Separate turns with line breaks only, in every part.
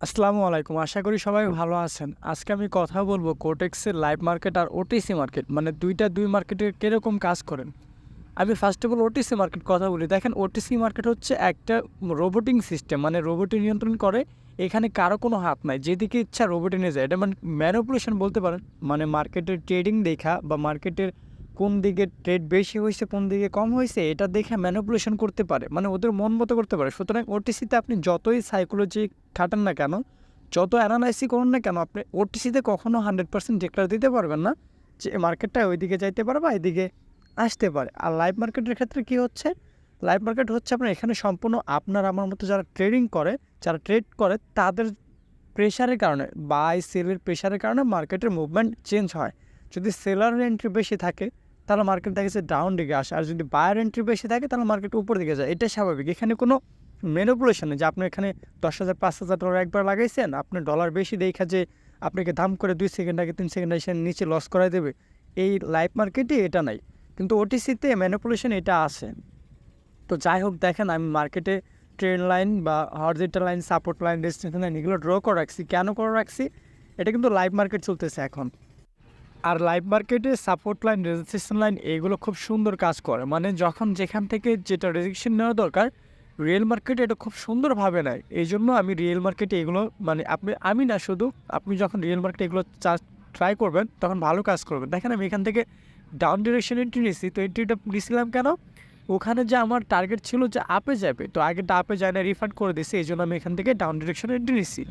আসসালামু আলাইকুম। আশা করি সবাই ভালো আছেন। আজকে আমি কথা বলবো কোটেক্সের লাইভ মার্কেট আর ওটিসি মার্কেট মানে ২ মার্কেটে কিরকম কাজ করেন। আমি first of all OTC market কথা বলি। দেখেন ওটিসি মার্কেট হচ্ছে একটা রোবটিং সিস্টেম মানে রোবটই নিয়ন্ত্রণ করে। এখানে কারো কোনো হাত নাই। যেদিকে ইচ্ছা রোবটে নিয়ে যায়। এটা মানে ম্যানিপুলেশন বলতে পারেন। মানে মার্কেটের ট্রেডিং দেখা বা মার্কেটের কোন দিকে ট্রেড বেশি হইছে, কোন দিকে কম হইছে এটা দেখে ম্যানিপুলেশন করতে পারে। মানে ওদের মন মতো করতে পারে। সুতরাং ওটিসিতে আপনি যতই সাইকোলজি খাটান না কেন, যত অ্যানালাইসিস করুন না কেন, আপনি ওটিসিতে কখনো 100% ডিক্লেয়ার দিতে পারবেন না যে মার্কেটটা ওইদিকে যাইতে পারে বা এদিকে আসতে পারে। আর লাইভ মার্কেটের ক্ষেত্রে কি হচ্ছে? লাইভ মার্কেট হচ্ছে আপনার এখানে সম্পূর্ণ আপনার আমার মতো যারা ট্রেডিং করে, যারা ট্রেড করে তাদের প্রেশারের কারণে বাই সেলের প্রেশারের কারণে মার্কেটের মুভমেন্ট চেঞ্জ হয়। যদি সেলারের এন্ট্রি বেশি থাকে তাহলে মার্কেট দেখা যাচ্ছে ডাউন দিকে আসে, আর যদি বায়ার এন্ট্রি বেশি থাকে তাহলে মার্কেট উপর দিকে যায়। এটা স্বাভাবিক। এখানে কোনো ম্যানিপুলেশন নেই যে আপনি এখানে 10,000 5,000 ডলার একবার লাগাইছেন, আপনার ডলার বেশি দেখা যে আপনাকে দাম করে 2 সেকেন্ড আগে 3 সেকেন্ড এসে নিচে লস করাই দেবে। এই লাইভ মার্কেটে এটা নাই, কিন্তু ওটিসিতে ম্যানিপুলেশন এটা আছে। তো যাই হোক, দেখেন আমি মার্কেটে ট্রেন্ড লাইন বা horizontal line, support line, resistance line এগুলো ড্র করে রাখছি। কেন করে রাখছি? এটা কিন্তু লাইভ মার্কেট চলতেছে এখন। আর লাইভ মার্কেটে সাপোর্ট লাইন, রেজিস্ট্রেশন লাইন এগুলো খুব সুন্দর কাজ করে। মানে যখন যেখান থেকে যেটা রেজিস্ট্রেশন নেওয়া দরকার, রিয়েল মার্কেটে এটা খুব সুন্দরভাবে নেয়। এই জন্য আমি রিয়েল মার্কেটে এগুলো মানে আমি না শুধু, আপনি যখন রিয়েল মার্কেটে এগুলো ট্রাই করবেন তখন ভালো কাজ করবেন। দেখেন আমি এখান থেকে ডাউন ডিরেকশন এন্ট্রি নিয়েছি। তো এন্ট্রিটা নিয়েছিলাম কেন? ওখানে যে আমার টার্গেট ছিল যে আপে যাবে, তো আগেরটা আপে যায় না, রিফান্ড করে দিয়েছি। এই জন্য আমি এখান থেকে ডাউন ডিরেকশন এন্ট্রি নিয়েছি।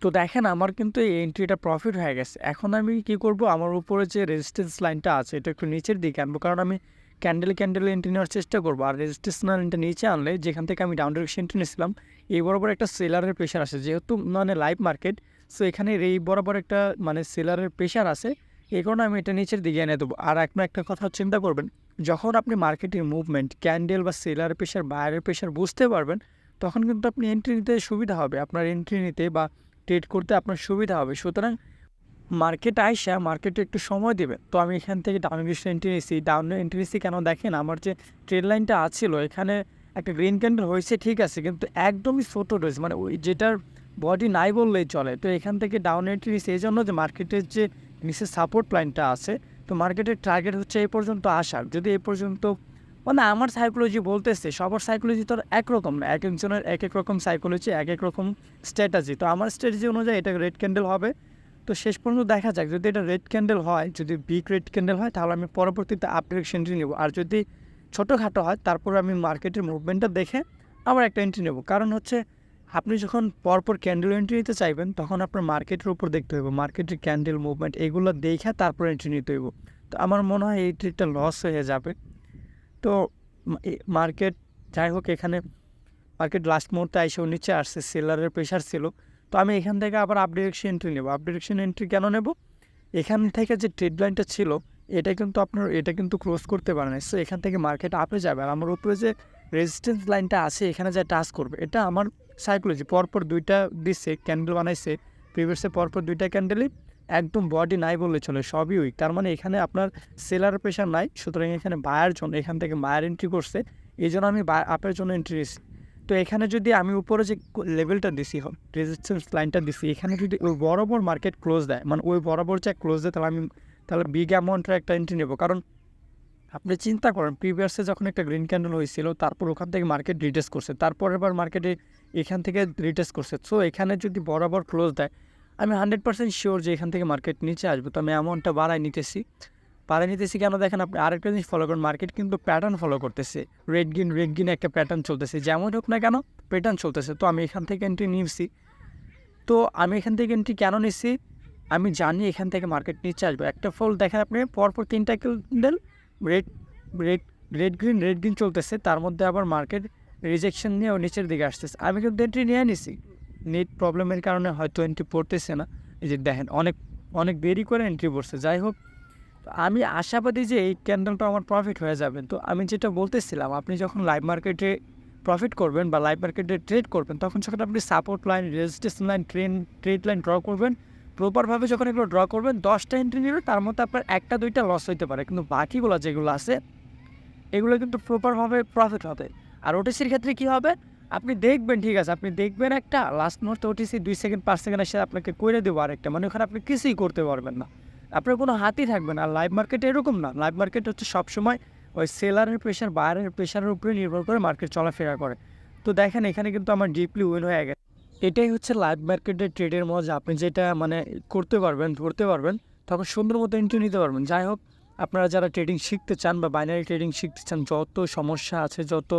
তো দেখেন আমার কিন্তু এই এন্ট্রিটা প্রফিট হয়ে গেছে। এখন আমি কি করব? আমার উপরে যে রেজিস্ট্যান্স লাইনটা আছে এটা একটু নিচের দিকে আনবো, কারণ আমি ক্যান্ডেল এন্ট্রি নেওয়ার চেষ্টা করবো। আর রেজিস্ট্যান্স লাইনটা নিচে আনলে যেখান থেকে আমি ডাউন ডিরেকশন এন্ট্রি নিয়েছিলাম, এই বরাবর একটা সেলারের প্রেশার আসে। যেহেতু মানে লাইভ মার্কেট, সো এখানে এই বরাবর একটা মানে সেলারের প্রেশার আছে। এই কারণে আমি এটা নিচের দিকে এনে দেবো। আর একটা কথা চিন্তা করবেন, যখন আপনি মার্কেটের মুভমেন্ট ক্যান্ডেল বা সেলারের প্রেশার, বায়ারের প্রেশার বুঝতে পারবেন, তখন কিন্তু আপনি এন্ট্রি নিতে সুবিধা হবে। আপনার এন্ট্রি নিতে বা ট্রেড করতে আপনার সুবিধা হবে। সুতরাং মার্কেট আইসা মার্কেটে একটু সময় দেবেন। তো আমি এখান থেকে ডাউন এন্ট্রি নিয়েছি। ডাউন এন্ট্রি নিয়েছি কেন? দেখেন আমার যে ট্রেড লাইনটা আছিল এখানে একটা গ্রিন ক্যান্ডেল হয়েছে, ঠিক আছে, কিন্তু একদমই ছোট রয়েছে, মানে ওই যেটার বডি নাই বললেই চলে। তো এখান থেকে ডাউন এন্ট্রি নিয়েছি এই জন্য যে মার্কেটের যে নিচে সাপোর্ট লাইনটা আছে, তো মার্কেটের টার্গেট হচ্ছে এই পর্যন্ত আসার। যদি এই পর্যন্ত মানে আমার সাইকোলজি বলতেছে, সবার সাইকোলজি তো একরকম না, এক একজনের এক এক রকম সাইকোলজি, এক এক রকম স্ট্র্যাটাজি। তো আমার স্ট্র্যাটেজি অনুযায়ী এটা রেড ক্যান্ডেল হবে। তো শেষ পর্যন্ত দেখা যাক, যদি এটা রেড ক্যান্ডেল হয়, যদি বিগ রেড ক্যান্ডেল হয়, তাহলে আমি পরবর্তীতে আপ ডিরেকশনটি নেব। আর যদি ছোটোখাটো হয় তারপরে আমি মার্কেটের মুভমেন্টটা দেখে আবার একটা এন্ট্রি নেব। কারণ হচ্ছে আপনি যখন পরপর ক্যান্ডেল এন্ট্রি নিতে চাইবেন তখন আপনার মার্কেটের উপর দেখতে হইব, মার্কেটের ক্যান্ডেল মুভমেন্ট এগুলো দেখে তারপর এন্ট্রি নিতে হইব। তো আমার মনে হয় এই ট্রেডটা লস হয়ে যাবে। তো মার্কেট যাই হোক, এখানে মার্কেট লাস্ট মুহূর্তে এসেও নিচে আসছে, সেলারের প্রেশার ছিল। তো আমি এখান থেকে আবার আপ ডিরেকশন এন্ট্রি নেব। আপ ডিরেকশন এন্ট্রি কেন নেব? এখান থেকে যে ট্রেড লাইনটা ছিল এটা কিন্তু ক্লোজ করতে পারে না। সো এখান থেকে মার্কেট আপে যাবে, আর আমার উপরে যে রেজিস্ট্যান্স লাইনটা আছে এখানে যা টাচ করবে, এটা আমার সাইকোলজি। পরপর দুইটা দিচ্ছে ক্যান্ডেল বানাইছে, প্রিভিয়াসে পরপর দুইটা ক্যান্ডেলই একদম বডি নাই বললে চলে, সবই উইক। তার মানে এখানে আপনার সেলার প্রেশার নাই। সুতরাং এখানে বায়ার জন্য এখান থেকে বায়ার এন্ট্রি করছে, এই জন্য আমি আপের জন্য এন্ট্রি নিচ্ছি। তো এখানে যদি আমি উপরে যে লেভেলটা দিছি, রেজিস্ট্যান্স লাইনটা দিছি, এখানে যদি ওই বরাবর মার্কেট ক্লোজ দেয়, মানে ওই বরাবর যে ক্লোজ দেয়, তাহলে বিগ অ্যামাউন্টের একটা এন্ট্রি নেব। কারণ আপনি চিন্তা করেন, প্রিভিয়াসে যখন একটা গ্রিন ক্যান্ডেল হয়েছিল, তারপর ওখান থেকে মার্কেট রিটেস্ট করছে, তারপর এবার মার্কেটে এখান থেকে রিটেস্ট করছে। সো এখানে যদি বরাবর ক্লোজ দেয়, আমি 100% শিওর যে এখান থেকে মার্কেট নিচে আসবে। তো আমি অ্যামাউন্টটা বাড়াই নিতেছি কেন? দেখেন আপনি আরেকটা জিনিস ফলো করেন, মার্কেট কিন্তু প্যাটার্ন ফলো করতেছে। রেড গ্রিন একটা প্যাটার্ন চলতেছে, যেমন হোক না কেন প্যাটার্ন চলতেছে। তো আমি এখান থেকে এন্ট্রি নিচ্ছি। তো আমি এখান থেকে এন্ট্রি কেন নিচ্ছি? আমি জানি এখান থেকে মার্কেট নিচে আসবে। একটা ফল দেখেন আপনি, পরপর 3টা candle red red red green চলতেছে, তার মধ্যে আবার মার্কেট রিজেকশন নিয়ে ও নিচের দিকে আসতেছে। আমি কিন্তু এন্ট্রি নিয়ে নিছি, নেট প্রবলেমের কারণে হয়তো এন্ট্রি পড়তেছে না। এই যে দেখেন অনেক অনেক দেরি করে এন্ট্রি পড়ছে। যাই হোক, আমি আশাবাদী যে এই ক্যান্ডেলটা আমার প্রফিট হয়ে যাবে। তো আমি যেটা বলতেছিলাম, আপনি যখন লাইভ মার্কেটে প্রফিট করবেন বা লাইভ মার্কেটে ট্রেড করবেন, তখন যখন আপনি support line, resistance line, trade line draw করবেন, প্রপারভাবে যখন এগুলো ড্র করবেন, 10টা এন্ট্রি নিলে তার মধ্যে আপনার 1টা 2টা লস হইতে পারে, কিন্তু বাকিগুলো যেগুলো আছে এগুলো কিন্তু প্রপারভাবে প্রফিট হবে। আর ওটিসির ক্ষেত্রে কী হবে? আপনি দেখবেন, ঠিক আছে, আপনি দেখবেন একটা লাস্ট মুহূর্তে ওটিসি 2 সেকেন্ড 5 সেকেন্ড এসে আপনাকে কইরে দেবো আরেকটা। মানে ওখানে আপনি কিছুই করতে পারবেন না। আপনার কোনো হাতই থাকবে না। আর লাইভ মার্কেটে এরকম না। লাইভ মার্কেট হচ্ছে সবসময় ওই সেলারের প্রেশার, বায়ারের প্রেশারের উপরে নির্ভর করে মার্কেট চলাফেরা করে। তো দেখেন এখানে কিন্তু আমার ডিপলি উইন হয়ে গেছে। এটাই হচ্ছে লাইভ মার্কেটের ট্রেডের মজা। আপনি যেটা মানে করতে পারবেন, ধরতে পারবেন, তখন সুন্দর মতো এন্ট্রি নিতে পারবেন। যাই হোক, আপনারা যারা ট্রেডিং শিখতে চান বা বাইনারি ট্রেডিং শিখতে চান, যত সমস্যা আছে, যত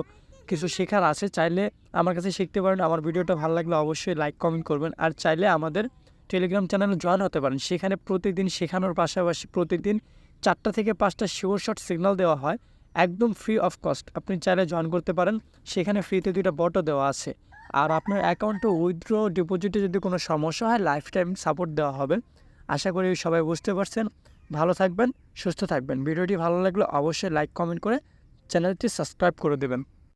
কিছু শেখার আছে, চাইলে আমার কাছে শিখতে পারেন। আমার ভিডিওটা ভালো লাগলে অবশ্যই লাইক কমেন্ট করবেন। আর চাইলে আমাদের টেলিগ্রাম চ্যানেলে জয়েন হতে পারেন। সেখানে প্রতিদিন শেখানোর পাশাপাশি প্রতিদিন 4টা থেকে 5টা শিওর শট সিগন্যাল দেওয়া হয়, একদম ফ্রি অফ কস্ট। আপনি চাইলে জয়েন করতে পারেন। সেখানে ফ্রিতে 2টা বটও দেওয়া আছে। আর আপনার অ্যাকাউন্টে উইথড্র ডিপোজিটে যদি কোনো সমস্যা হয়, লাইফ টাইম সাপোর্ট দেওয়া হবে। আশা করি সবাই বুঝতে পারছেন। ভালো থাকবেন, সুস্থ থাকবেন। ভিডিওটি ভালো লাগলে অবশ্যই লাইক কমেন্ট করে চ্যানেলটি সাবস্ক্রাইব করে দেবেন।